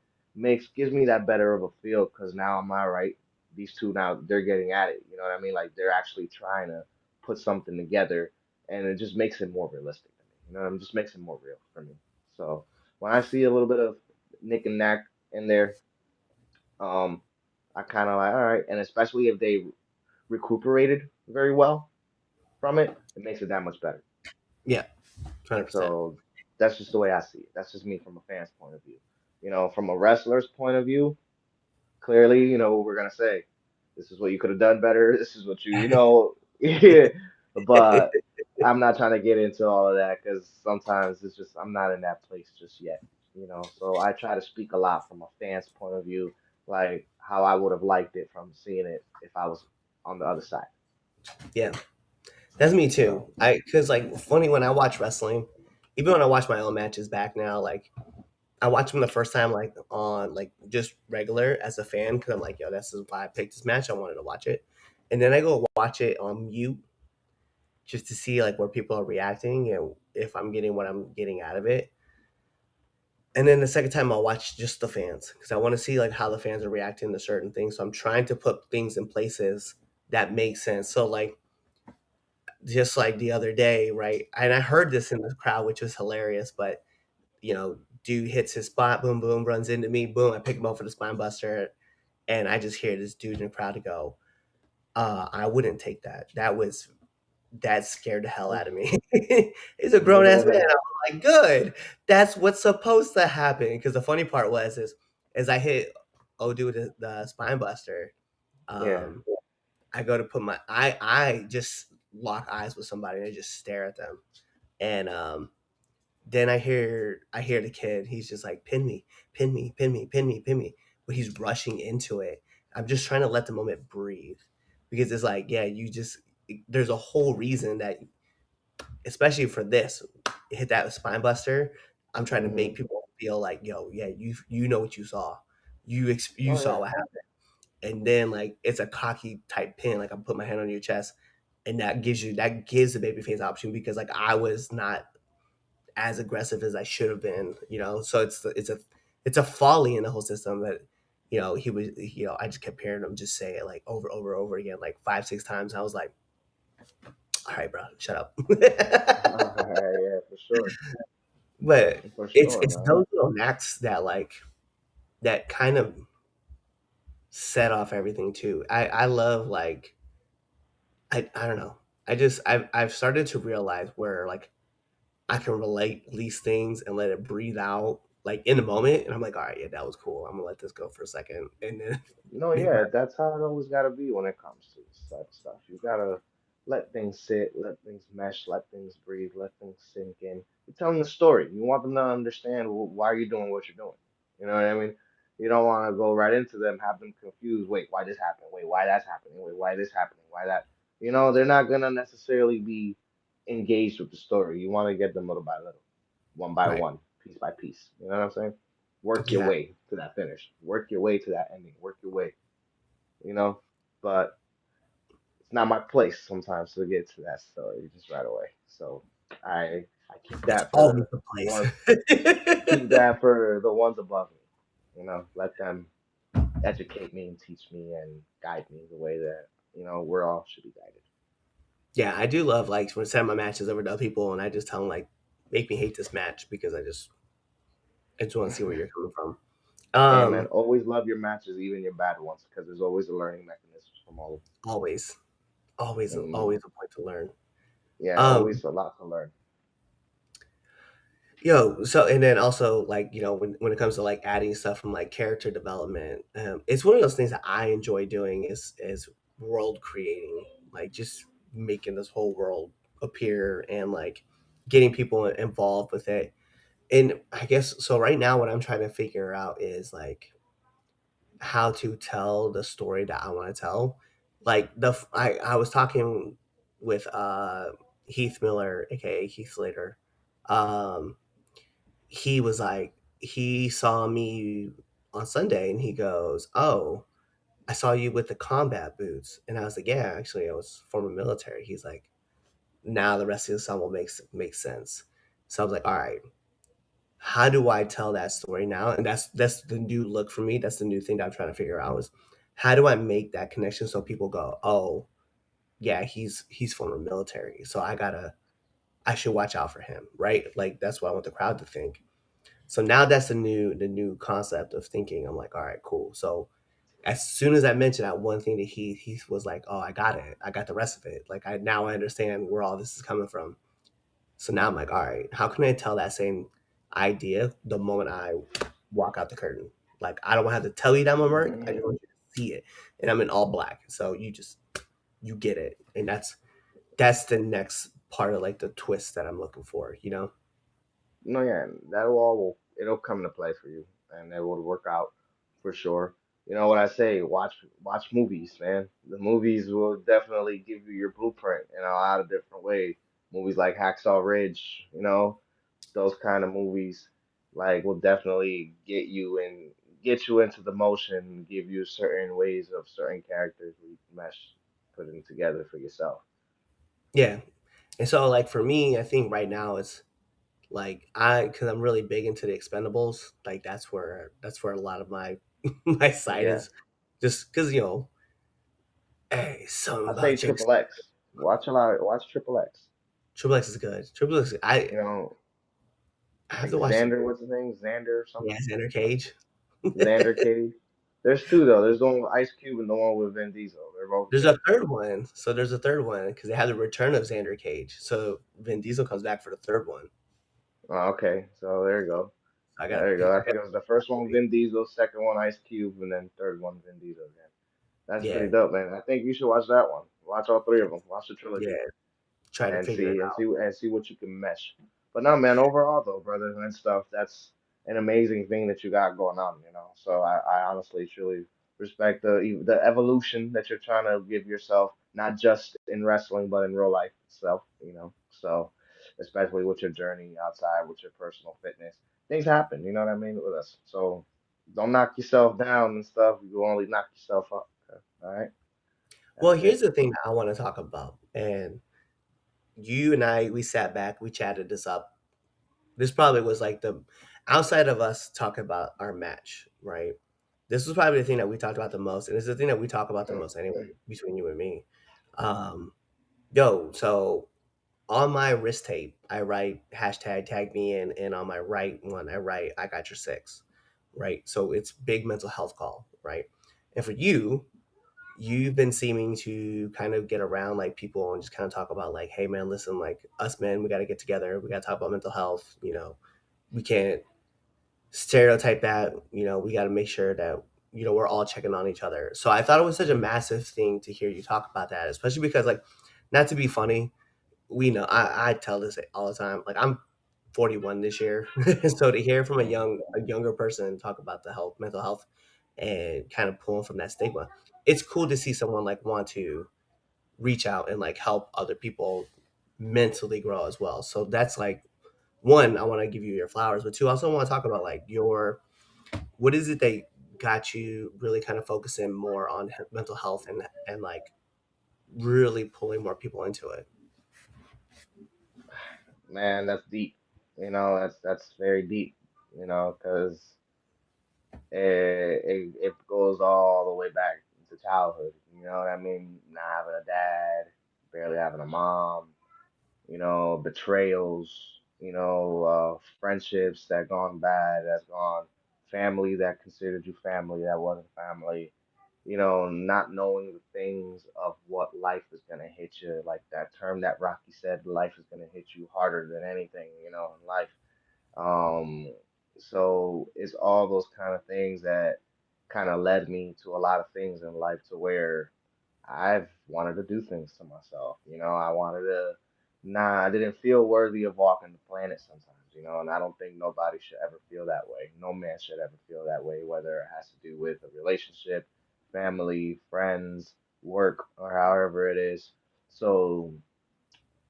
Speaker 1: gives me that better of a feel because now am I right? These two now they're getting at it. You know what I mean? Like they're actually trying to put something together, and it just makes it more realistic to me. It just makes it more real for me. So when I see a little bit of nick and knack in there, um, I kind of like all right, and especially if they recuperated very well from it, it makes it that much better.
Speaker 2: Yeah. 100%.
Speaker 1: So that's just the way I see it. That's just me from a fan's point of view. From a wrestler's point of view, clearly, what we're gonna say. This is what you could have done better. This is what yeah. But I'm not trying to get into all of that because sometimes it's just I'm not in that place just yet. So I try to speak a lot from a fan's point of view, like how I would have liked it from seeing it if I was on the other side.
Speaker 2: Yeah. That's me too.
Speaker 1: So
Speaker 2: I cuz like funny when I watch wrestling, even when I watch my own matches back now, like I watched them the first time like on like just regular as a fan because I'm like, yo, this is why I picked this match. I wanted to watch it, and then I go watch it on mute just to see like where people are reacting and if I'm getting what I'm getting out of it. And then the second time I'll watch just the fans because I want to see like how the fans are reacting to certain things. So I'm trying to put things in places that make sense. So like just like the other day, right? And I heard this in the crowd, which was hilarious, but dude hits his spot, boom, boom, runs into me, boom. I pick him up for the spine buster, and I just hear this dude in the crowd to go, I wouldn't take that. That scared the hell out of me. He's a grown ass man. I'm like, good. That's what's supposed to happen. Because the funny part was is as I hit dude the spine buster,
Speaker 1: yeah.
Speaker 2: um, I go to put I just lock eyes with somebody and I just stare at them. And then I hear the kid. He's just like, pin me, pin me, pin me, pin me, pin me. But he's rushing into it. I'm just trying to let the moment breathe because it's like, yeah, you just there's a whole reason that, especially for this, hit that spine buster. I'm trying to make
Speaker 1: Hmm.
Speaker 2: people feel like, yo, yeah, you know what you saw, you
Speaker 1: Oh
Speaker 2: saw
Speaker 1: yeah.
Speaker 2: what happened, and then like it's a cocky type pin, like I'm putting my hand on your chest, and that gives the babyface option because like I was not as aggressive as I should have been, you know. So it's a folly in the whole system that, you know, he was, you know, I just kept hearing him just say it like over again, like 5 6 times. I was like, all right, bro, shut up.
Speaker 1: Yeah, for sure.
Speaker 2: But
Speaker 1: For sure,
Speaker 2: it's
Speaker 1: man.
Speaker 2: those little knacks that like that kind of set off everything too. I love like I don't know. I've started to realize where like I can relate these things and let it breathe out like in the moment, and I'm like, all right, yeah, that was cool. I'm gonna let this go for a second, and then
Speaker 1: No,
Speaker 2: make my
Speaker 1: yeah, that's how it always got to be when it comes to such stuff. You gotta let things sit, let things mesh, let things breathe, let things sink in. You're telling the story. You want them to understand why you're doing what you're doing. You know what I mean? You don't want to go right into them, have them confused. Wait, why this happened? Wait, why that's happening? Wait, why this happening? Why that? You know, they're not gonna necessarily be engaged with the story. You want to get them little by little, one by
Speaker 2: right.
Speaker 1: one, piece by piece. You know what I'm saying? Work your
Speaker 2: Yeah,
Speaker 1: way to that finish. Work your way to that ending. Work your way, you know. But it's not my place sometimes to get to that story just right away. So I keep
Speaker 2: it's
Speaker 1: that
Speaker 2: always
Speaker 1: for
Speaker 2: the
Speaker 1: the
Speaker 2: place.
Speaker 1: ones keep that for the ones above me. You know, let them educate me and teach me and guide me the way that we're all should be guided.
Speaker 2: Yeah, I do love like when sending my matches over to other people, and I just tell them like, make me hate this match because I just want to see where you're coming from.
Speaker 1: Hey man,
Speaker 2: Um,
Speaker 1: always love your matches, even your bad ones, because there's always a learning mechanism from all of
Speaker 2: always, always,
Speaker 1: them.
Speaker 2: always a point to learn.
Speaker 1: Yeah,
Speaker 2: Um,
Speaker 1: always a lot to learn.
Speaker 2: Yo, so and then also like, you know, when it comes to like adding stuff from like character development, it's one of those things that I enjoy doing is world creating, like just making this whole world appear and like getting people involved with it. And I guess so. Right now, what I'm trying to figure out is like how to tell the story that I want to tell. Like I was talking with Heath Miller, aka Heath Slater. Um, he was like, he saw me on Sunday and he goes, "Oh, I saw you with the combat boots." And I was like, "Yeah, actually, I was former military." He's like, "Now the rest of the song will make sense." So I was like, "All right, how do I tell that story now?" And that's the new look for me. That's the new thing that I'm trying to figure out is how do I make that connection so people go, "Oh, yeah, he's former military, so I should watch out for him," right? Like that's what I want the crowd to think. So now that's the new concept of thinking. I'm like, all right, cool. So as soon as I mentioned that one thing that he was like, oh, I got it. I got the rest of it. Like I understand where all this is coming from. So now I'm like, all right, how can I tell that same idea the moment I walk out the curtain? Like I don't have to tell you that I'm a merc. I just
Speaker 1: Hmm.
Speaker 2: want you to see it, and I'm in all black. So you get it, and that's the next part of like the twist that I'm looking for. You know?
Speaker 1: No, yeah, that will it'll come to play for you, and it will work out for sure. You know what I say? Watch movies, man. The movies will definitely give you your blueprint in a lot of different ways. Movies like Hacksaw Ridge, those kind of movies, like will definitely get you into the motion, give you certain ways of certain characters where you can mesh, put them together for yourself.
Speaker 2: Yeah. And so like for me, I think right now it's like because I'm really big into the Expendables. Like that's where a lot of my my side
Speaker 1: Yeah,
Speaker 2: is, just because you know, hey, something
Speaker 1: I say
Speaker 2: about chicks.
Speaker 1: Triple X. Watch a lot. Watch Triple X.
Speaker 2: Triple X is good. Triple X,
Speaker 1: You know,
Speaker 2: I
Speaker 1: I
Speaker 2: have
Speaker 1: think
Speaker 2: to watch.
Speaker 1: Xander, what's his name? Xander or
Speaker 2: Yeah,
Speaker 1: something?
Speaker 2: Xander
Speaker 1: Uh,
Speaker 2: Cage.
Speaker 1: Xander Cage. There's two though. There's the one with Ice Cube and the one with Vin Diesel. They're both
Speaker 2: There's
Speaker 1: good.
Speaker 2: a third one. So there's a third one because they have the return of Xander Cage. So Vin Diesel comes back for the third one.
Speaker 1: Oh, okay, so there you go.
Speaker 2: I got
Speaker 1: There you go. I
Speaker 2: I got
Speaker 1: think it was the first one Vin Diesel, second one Ice Cube, and then third one Vin Diesel again. That's pretty
Speaker 2: yeah,
Speaker 1: dope, man. I think you should watch that one. Watch all three of them. Watch the trilogy.
Speaker 2: yeah. Try to
Speaker 1: and
Speaker 2: figure it
Speaker 1: see and
Speaker 2: out.
Speaker 1: see and see what you can mesh. But no, man, overall though, brother and stuff, that's an amazing thing that you got going on. So I honestly truly respect the evolution that you're trying to give yourself. not just in wrestling, but in real life itself, So, especially with your journey outside, with your personal fitness, things happen, you know what I mean, with us. So, don't knock yourself down and stuff. You only knock yourself up. Okay? All right,
Speaker 2: Well,
Speaker 1: that's
Speaker 2: here's
Speaker 1: it.
Speaker 2: the thing that I want to talk about. And you and I, we sat back, we chatted this up. This probably was like the outside of us talking about our match, right? This was probably the thing that we talked about the most, and it's the thing that we talk about the most anyway between you and me. Um, so on my wrist tape, I write hashtag tag me in, and on my right one, I write I got your six, right? So it's big mental health call, right? And for you, you've been seeming to kind of get around like people and just kind of talk about like, hey man, listen, like us men, we got to get together, we got to talk about mental health, we can't stereotype that, we got to make sure that we're all checking on each other. So I thought it was such a massive thing to hear you talk about that, especially because like, not to be funny, we know I tell this all the time, like I'm 41 this year. So to hear from a younger person talk about the mental health, and kind of pulling from that stigma, it's cool to see someone like want to reach out and like help other people mentally grow as well. So that's like, one, I want to give you your flowers, but two, I also want to talk about like your, what is it that got you really kind of focusing more on mental health, and like really pulling more people into it.
Speaker 1: Man, that's deep. That's very deep. Because it goes all the way back to childhood. You know what I mean? Not having a dad, barely having a mom, betrayals, friendships that gone bad, that's gone, family that considered you family that wasn't family, not knowing the things of what life is gonna hit you, like that term that Rocky said, life is gonna hit you harder than anything, in life. Um, so it's all those kind of things that kind of led me to a lot of things in life to where I've wanted to do things to myself. I wanted to, I didn't feel worthy of walking the planet sometimes, and I don't think nobody should ever feel that way. No man should ever feel that way, whether it has to do with a relationship, family, friends, work, or however it is. So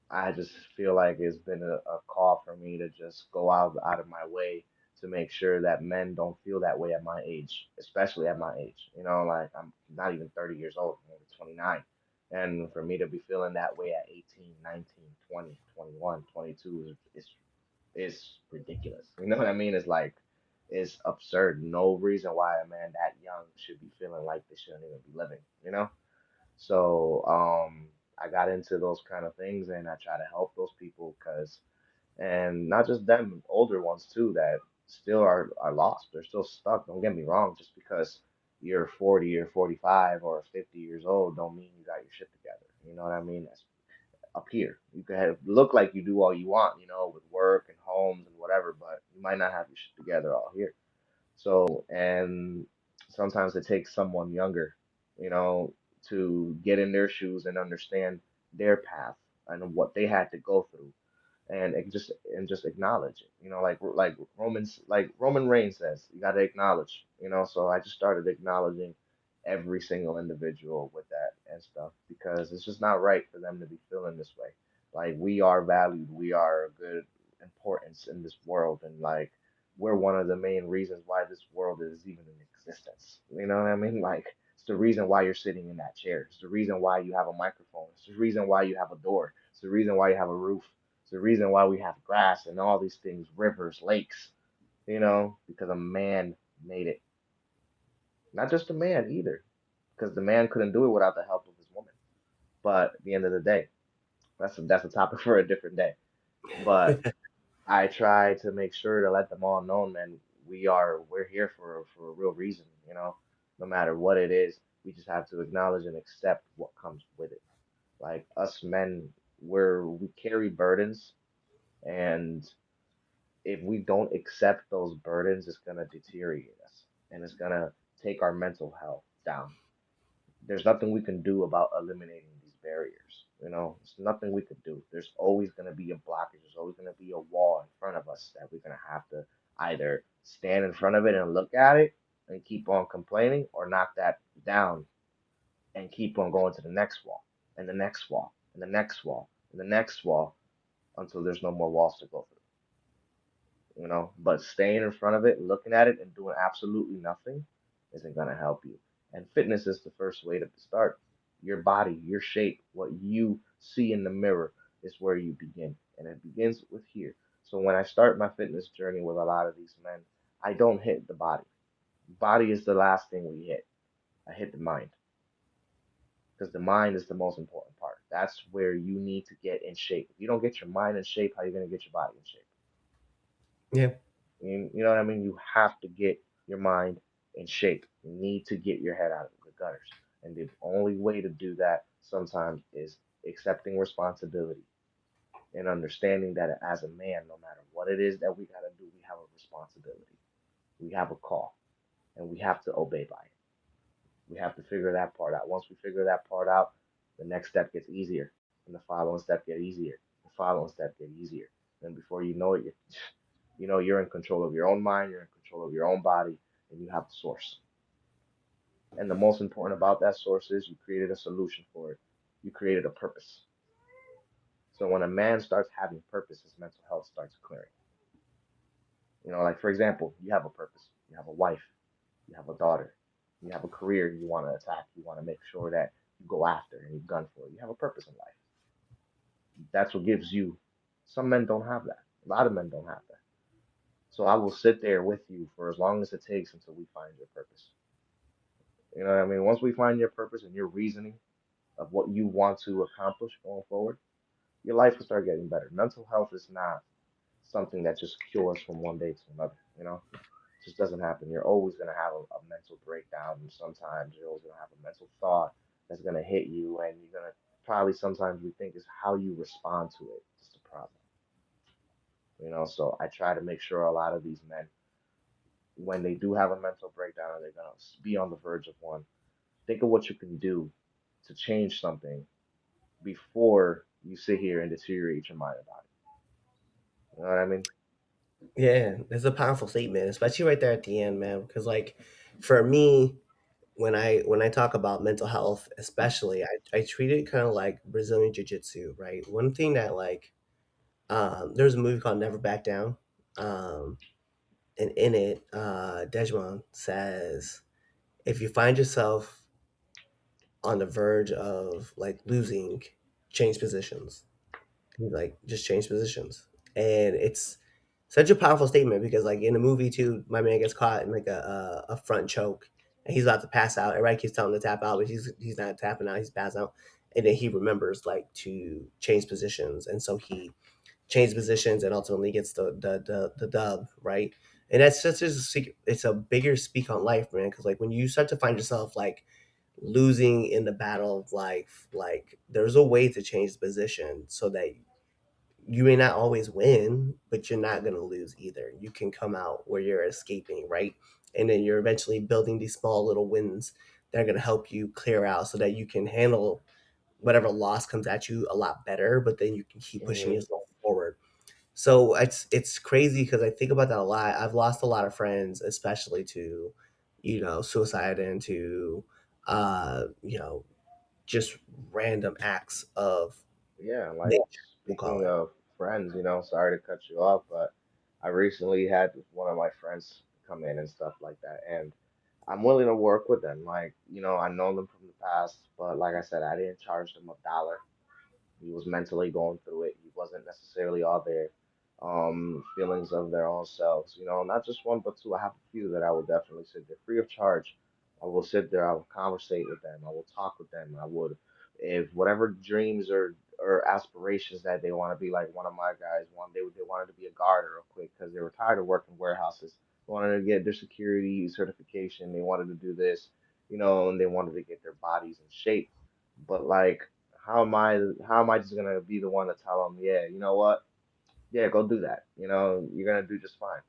Speaker 1: I just feel like it's been a call for me to just go out of my way to make sure that men don't feel that way at my age, especially at my age. Like I'm not even 30 years old, I'm only 29. And for me to be feeling that way at 18, 19, 20, 21, 22 is ridiculous. You know what I mean? It's like it's absurd. No reason why a man that young should be feeling like they shouldn't even be living. So I got into those kind of things and I try to help those people and not just them, older ones too that still are lost. They're still stuck. Don't get me wrong. Just because you're 40 or 45 or 50 years old, don't mean you got your shit together. You know what I mean? That's up here. You can look like you do all you want, with work and homes and whatever, but you might not have your shit together all here. So, and sometimes it takes someone younger, you know, to get in their shoes and understand their path and what they had to go through and just acknowledge it. Like Roman Reigns says, you got to acknowledge. So I just started acknowledging every single individual with that and stuff because it's just not right for them to be feeling this way. Like we are valued, we are a good importance in this world, and like we're one of the main reasons why this world is even in existence. You know what I mean? Like it's the reason why you're sitting in that chair. It's the reason why you have a microphone. It's the reason why you have a door. It's the reason why you have a roof. It's the reason why we have grass and all these things, rivers, lakes, because a man made it. Not just a man either, because the man couldn't do it without the help of his woman. But at the end of the day, that's a topic for a different day. But I try to make sure to let them all know, man, we're here for a real reason. No matter what it is, we just have to acknowledge and accept what comes with it. Like us men, we carry burdens, and if we don't accept those burdens, it's gonna deteriorate us and it's gonna take our mental health down. There's nothing we can do about eliminating these barriers. There's nothing we could do. There's always gonna be a blockage. There's always gonna be a wall in front of us that we're gonna have to either stand in front of it and look at it and keep on complaining, or knock that down and keep on going to the next wall. and the next wall, and the next wall, and the next wall until there's no more walls to go through. But staying in front of it, looking at it, and doing absolutely nothing isn't going to help you. And fitness is the first way to start. Your body, your shape, what you see in the mirror is where you begin. And it begins with here. So when I start my fitness journey with a lot of these men, I don't hit the body. Body is the last thing we hit. I hit the mind because the mind is the most important part. That's where you need to get in shape. If you don't get your mind in shape, how are you going to get your body in shape?
Speaker 2: Yeah.
Speaker 1: You know what I mean? You have to get your mind in shape. You need to get your head out of the gutters. And the only way to do that sometimes is accepting responsibility and understanding that as a man, no matter what it is that we got to do, we have a responsibility. We have a call and we have to obey by it. We have to figure that part out. Once we figure that part out, the next step gets easier, and the following step get easier. The following step get easier. And before you know it, you're in control of your own mind, you're in control of your own body, and you have the source. And the most important about that source is you created a solution for it. You created a purpose. So when a man starts having purpose, his mental health starts clearing. Like for example, you have a purpose. You have a wife, you have a daughter, you have a career you want to attack, you want to make sure that you go after and you've gun for it. You have a purpose in life. That's what gives you. Some men don't have that. A lot of men don't have that. So I will sit there with you for as long as it takes until we find your purpose. You know what I mean? Once we find your purpose and your reasoning of what you want to accomplish going forward, your life will start getting better. Mental health is not something that just cures from one day to another. It just doesn't happen. You're always going to have a mental breakdown. And sometimes you're always going to have a mental thought that's going to hit you, and you're going to probably sometimes we think is how you respond to it is the problem. So I try to make sure a lot of these men, when they do have a mental breakdown and they're going to be on the verge of one, think of what you can do to change something before you sit here and deteriorate your mind about it. You know what I mean?
Speaker 2: Yeah, it's a powerful statement, especially right there at the end, man. Because like, for me, when I talk about mental health, especially, I treat it kind of like Brazilian Jiu Jitsu, right? One thing that like, there's a movie called Never Back Down, um, and in it, Dejman says, if you find yourself on the verge of like losing, change positions. Like just change positions, and it's such a powerful statement because like in the movie too, my man gets caught in like a front choke, and he's about to pass out. Everybody keeps telling him to tap out, but he's not tapping out. He's passed out, and then he remembers like to change positions, and so he changes positions and ultimately gets the dub, right? And that's just a secret. It's a bigger speak on life, man. Because like when you start to find yourself like losing in the battle of life, like there's a way to change the position so that you may not always win, but you're not going to lose either. You can come out where you're escaping, right? And then you're eventually building these small little wins that are going to help you clear out so that you can handle whatever loss comes at you a lot better, but then you can keep pushing
Speaker 1: Hmm.
Speaker 2: yourself forward. So it's crazy because I think about that a lot. I've lost a lot of friends, especially to, suicide and to, just random acts of
Speaker 1: Yeah, like
Speaker 2: nature, we'll call
Speaker 1: speaking
Speaker 2: it.
Speaker 1: of friends, sorry to cut you off, but I recently had one of my friends come in and stuff like that, and I'm willing to work with them. Like, I know them from the past, but like I said, I didn't charge them $1. He was mentally going through it. He wasn't necessarily all their feelings of their own selves. Not just one, but two. I have a few that I will definitely sit there free of charge. I will sit there. I will conversate with them. I will talk with them. I would, if whatever dreams or aspirations that they want to be like one of my guys. They wanted to be a guard real quick because they were tired of working warehouses. They wanted to get their security certification. They wanted to do this, and they wanted to get their bodies in shape. But like how am I just gonna be the one to tell them, yeah, you know what? Yeah, go do that. You're gonna do just fine.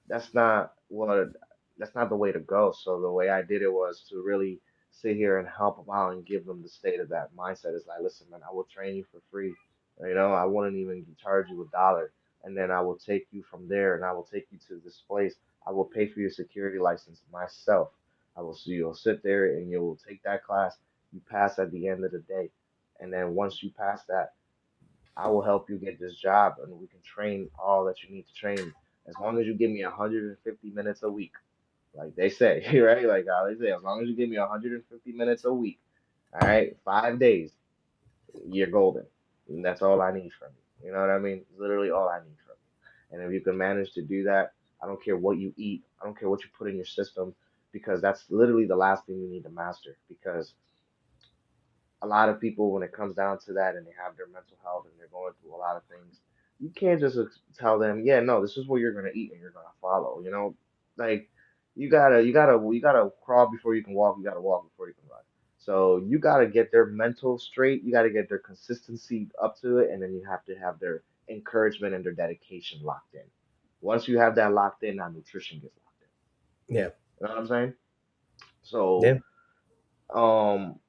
Speaker 1: That's not what that's not the way to go. So the way I did it was to really sit here and help them out and give them the state of that mindset. Is like, listen, man, I will train you for free. I wouldn't even charge you $1, and then I will take you from there, and I will take you to this place. I will pay for your security license myself. I will. So you'll sit there and you will take that class. You pass at the end of the day. And then once you pass that, I will help you get this job and we can train all that you need to train as long as you give me 150 minutes a week. Like they say, right? Like how they say, as long as you give me 150 minutes a week, all right, 5 days, you're golden. And that's all I need from you. You know what I mean? Literally all I need from you. And if you can manage to do that, I don't care what you eat, I don't care what you put in your system, because that's literally the last thing you need to master. Because a lot of people, when it comes down to that and they have their mental health and they're going through a lot of things, you can't just tell them, yeah, no, this is what you're gonna eat and you're gonna follow. Like you gotta crawl before you can walk. You gotta walk before you can run. So you gotta get their mental straight. You gotta get their consistency up to it, and then you have to have their encouragement and their dedication locked in. Once you have that locked in, now nutrition gets locked in.
Speaker 2: Yeah.
Speaker 1: You know what I'm saying? So
Speaker 2: Yeah.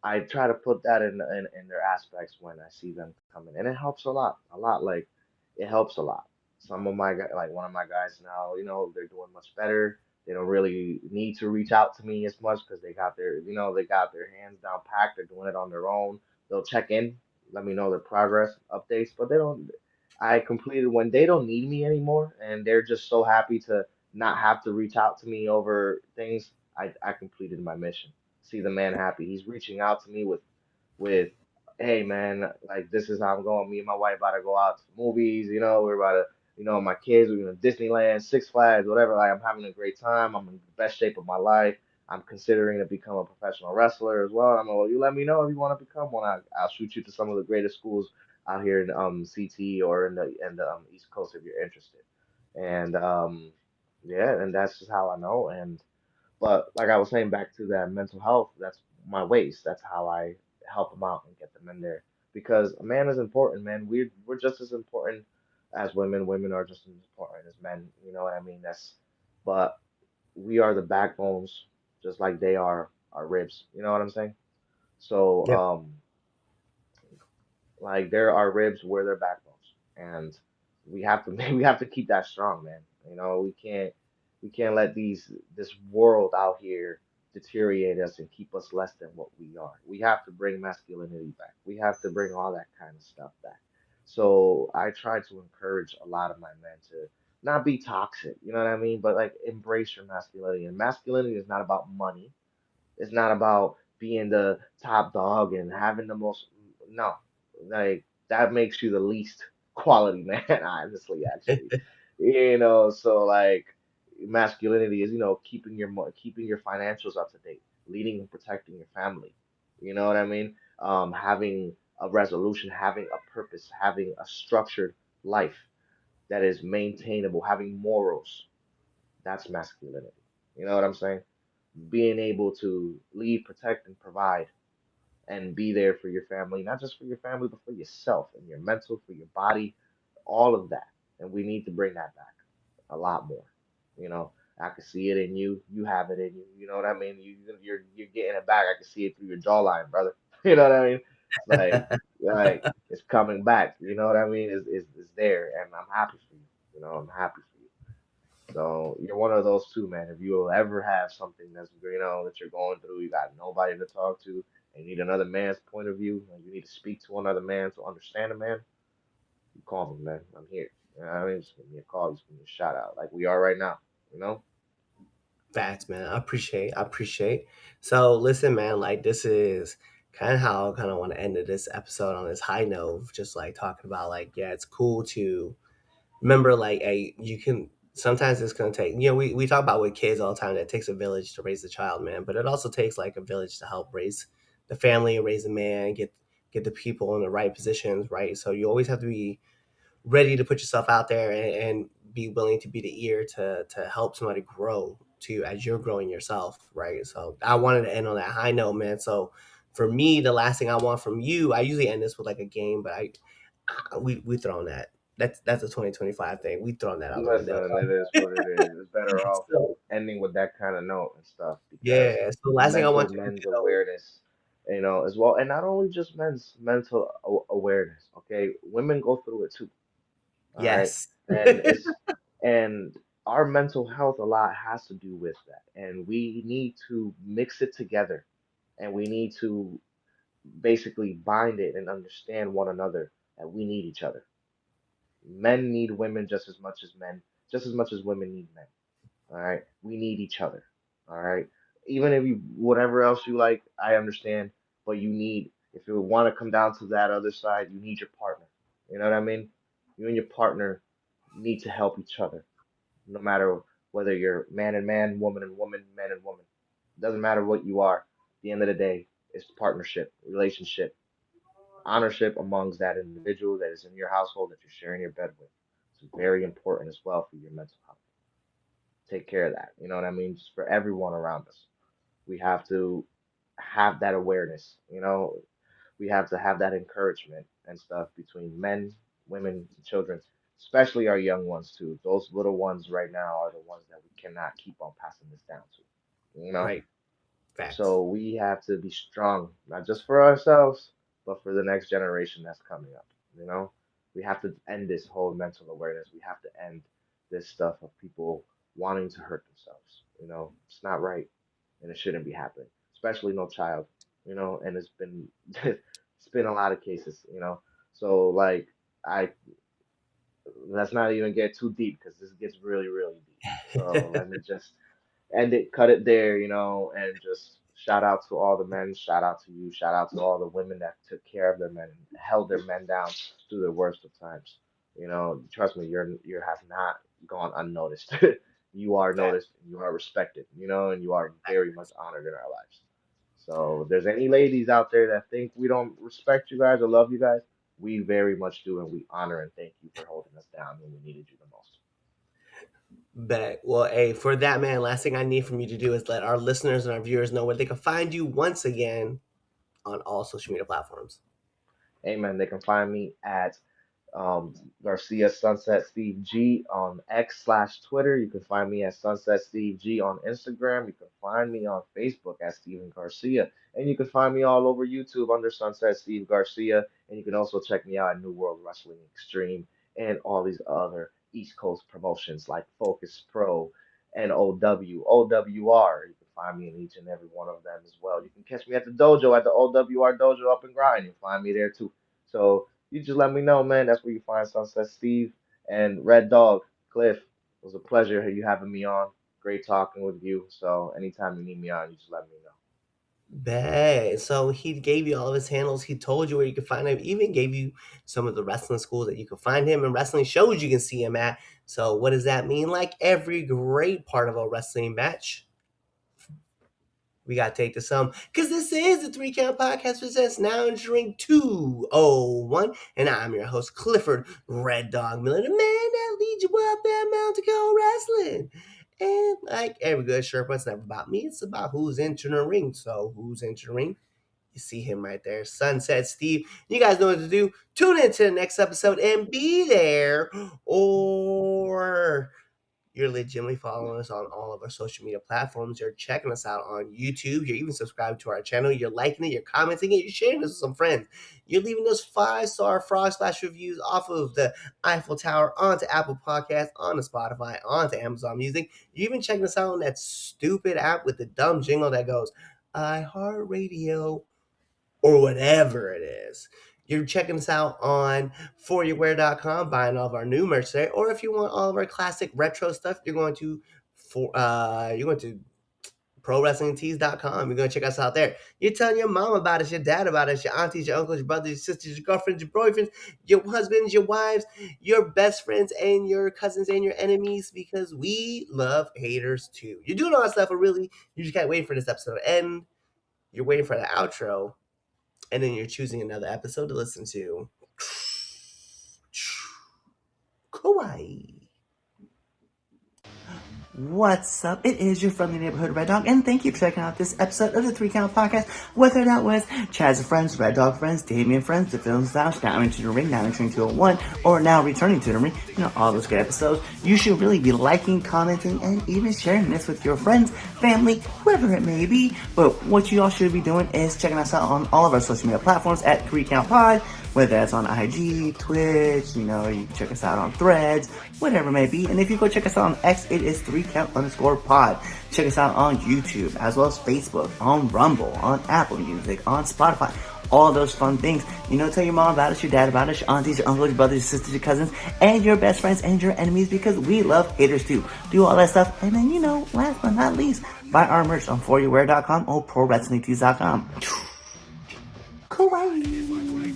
Speaker 1: I try to put that in their aspects when I see them coming, and it helps a lot. Like it helps a lot. Some of my like one of my guys now, they're doing much better. They don't really need to reach out to me as much because they got their hands down packed. They're doing it on their own. They'll check in, let me know their progress updates, but they don't. I completed when they don't need me anymore, and they're just so happy to not have to reach out to me over things. I completed my mission. See the man happy. He's reaching out to me with, hey man, like this is how I'm going. Me and my wife about to go out to the movies. We're about to, my kids, we're going to Disneyland, Six Flags, whatever. Like I'm having a great time. I'm in the best shape of my life. I'm considering to become a professional wrestler as well. I'm like, well, you let me know if you want to become one. I'll shoot you to some of the greatest schools out here in CT or in the East Coast if you're interested. And yeah, and that's just how I know. And but like I was saying, back to that mental health, that's my ways. That's how I help them out and get them in there. Because a man is important, man. We're just as important as women. Women are just as important as men. You know what I mean? But we are the backbones, just like they are our ribs. You know what I'm saying? So
Speaker 2: Yeah.
Speaker 1: like there are ribs where they're backbones, and we have to we have to keep that strong, man. We can't let this world out here deteriorate us and keep us less than what we are. We have to bring masculinity back. We have to bring all that kind of stuff back. So I try to encourage a lot of my men to not be toxic, you know what I mean? But like embrace your masculinity. And masculinity is not about money. It's not about being the top dog and having the most. No, like that makes you the least quality man, honestly, actually. So like masculinity is keeping keeping your financials up to date, leading and protecting your family. You know what I mean? Having a resolution, having a purpose, having a structured life that is maintainable, having morals. That's masculinity. You know what I'm saying? Being able to lead, protect, and provide and be there for your family, not just for your family, but for yourself and your mental, for your body, all of that. And we need to bring that back a lot more. You know, I can see it in you. You have it in you. You know what I mean? You're getting it back. I can see it through your jawline, brother. You know what I mean? It's like it's coming back. You know what I mean? Is there, and I'm happy for you. I'm happy for you. So you're one of those two, man. If you will ever have something that you're going through, you got nobody to talk to, and you need another man's point of view, and you need to speak to another man to understand a man, you call me, man. I'm here. You know what I mean? Just give me a call, just give me a shout out, like we are right now. You know?
Speaker 2: Facts, man. I appreciate. I appreciate. So listen, man. Like this is kind of how I kind of want to end this episode on this high note, of just like talking about like, yeah, it's cool to remember like, hey, you can. Sometimes it's gonna take. We talk about with kids all the time that it takes a village to raise a child, man. But it also takes like a village to help raise the family, raise a man, get the people in the right positions, right? So you always have to be ready to put yourself out there and be willing to be the ear to help somebody grow too as you're growing yourself, right? So I wanted to end on that high note, man. So for me, the last thing I want from you, I usually end this with like a game, but we thrown that. That's a 2025 thing. We thrown that out the window.
Speaker 1: Listen, it is what it is. It's better off
Speaker 2: So
Speaker 1: ending with that kind of note and stuff because
Speaker 2: yeah. So the last thing I
Speaker 1: mental
Speaker 2: want you to
Speaker 1: men's
Speaker 2: do,
Speaker 1: awareness, as well, and not only just men's mental awareness. Okay, women go through it too. All right.
Speaker 2: yes.
Speaker 1: And and our mental health a lot has to do with that. And we need to mix it together. And we need to basically bind it and understand one another that we need each other. Men need women just as much as men, just as much as women need men. All right. We need each other. All right. Even if you, whatever else you like, I understand, but you need, if you want to come down to that other side, you need your partner. You know what I mean? You and your partner need to help each other, no matter whether you're man and man, woman and woman, man and woman. It doesn't matter what you are. At the end of the day, it's partnership, relationship, honorship amongst that individual that is in your household that you're sharing your bed with. It's very important as well for your mental health. Take care of that. You know what I mean? Just for everyone around us. We have to have that awareness. We have to have that encouragement and stuff between men, women, and children, especially our young ones too. Those little ones right now are the ones that we cannot keep on passing this down to.
Speaker 2: Right. Facts.
Speaker 1: So we have to be strong, not just for ourselves, but for the next generation that's coming up. You know, we have to end this whole mental awareness. We have to end this stuff of people wanting to hurt themselves. It's not right and it shouldn't be happening, especially no child. And it's been it's been a lot of cases. So like I let's not even get too deep because this gets really, really deep. So let me just end it, cut it there, and just shout out to all the men, shout out to you, shout out to all the women that took care of their men and held their men down through the worst of times. Trust me, you have not gone unnoticed. You are
Speaker 2: Facts.
Speaker 1: noticed, and you are respected, and you are very much
Speaker 2: Facts.
Speaker 1: honored in our lives. So if there's any ladies out there that think we don't respect you guys or love you guys, we very much do, and we honor and thank you for holding us down when we needed you the most.
Speaker 2: Bet. Well, hey, for that, man, last thing I need from you to do is let our listeners and our viewers know where they can find you once again on all social media platforms.
Speaker 1: Amen. They can find me at um, Garcia Sunset Steve G on X/Twitter. You can find me at Sunset Steve G on Instagram. You can find me on Facebook at Steven Garcia. And you can find me all over YouTube under Sunset Steve Garcia. And you can also check me out at New World Wrestling Extreme and all these other East Coast promotions like Focus Pro and OWR. You can find me in each and every one of them as well. You can catch me at the dojo at the OWR Dojo up and grind. You'll find me there too. So you just let me know, man. That's where you find Sunset Steve and Red Dog. Cliff, it was a pleasure you having me on. Great talking with you. So anytime you need me on, you just let me know.
Speaker 2: Bet. So he gave you all of his handles. He told you where you could find him. Even gave you some of the wrestling schools that you could find him and wrestling shows you can see him at. So what does that mean? Like every great part of a wrestling match, we got to take this home because this is the Three Count Podcast presents Now Entering 201. And I'm your host, Clifford Red Dog Miller, the man that leads you up that mountain called wrestling. And like every good Sherpa, it's never about me, it's about who's entering the ring. So, who's entering the ring? You see him right there, Sunset Steve. You guys know what to do. Tune in to the next episode and be there, or you're legitimately following us on all of our social media platforms. You're checking us out on YouTube. You're even subscribed to our channel. You're liking it. You're commenting it. You're sharing this with some friends. You're leaving those 5-star frog splash reviews off of the Eiffel Tower onto Apple Podcasts, onto Spotify, onto Amazon Music. You're even checking us out on that stupid app with the dumb jingle that goes, iHeartRadio, or whatever it is. You're checking us out on foryourwear.com, buying all of our new merch there. Or if you want all of our classic retro stuff, you're going to prowrestlingtees.com. You're going to check us out there. You're telling your mom about us, your dad about us, your aunties, your uncles, your brothers, your sisters, your girlfriends, your boyfriends, your husbands, your wives, your best friends, and your cousins and your enemies, because we love haters too. You're doing all that stuff, but really, you just can't wait for this episode to end. You're waiting for the outro, and then you're choosing another episode to listen to. Kawaii. What's up? It is your friendly neighborhood Red Dog, and thank you for checking out this episode of the Three Count Podcast. Whether that was Chaz Friends, Red Dog Friends, Damien Friends, The Film Styles, Now Into the Ring, Now Entering 201, or Now Returning to the Ring, all those good episodes, you should really be liking, commenting, and even sharing this with your friends, family, whoever it may be. But what you all should be doing is checking us out on all of our social media platforms at 3 Count Pod, whether that's on IG, Twitch, you can check us out on Threads, whatever it may be. And if you go check us out on X, it is 3count_pod. Check us out on YouTube, as well as Facebook, on Rumble, on Apple Music, on Spotify,
Speaker 3: all those fun things. Tell your mom about us, your dad about us, your aunties, your uncles, your brothers, your sisters, your cousins, and your best friends and your enemies, because we love haters too. Do all that stuff. And then, last but not least, buy our merch on 4YouWear.com or ProWrestlingTees.com. Kawaii.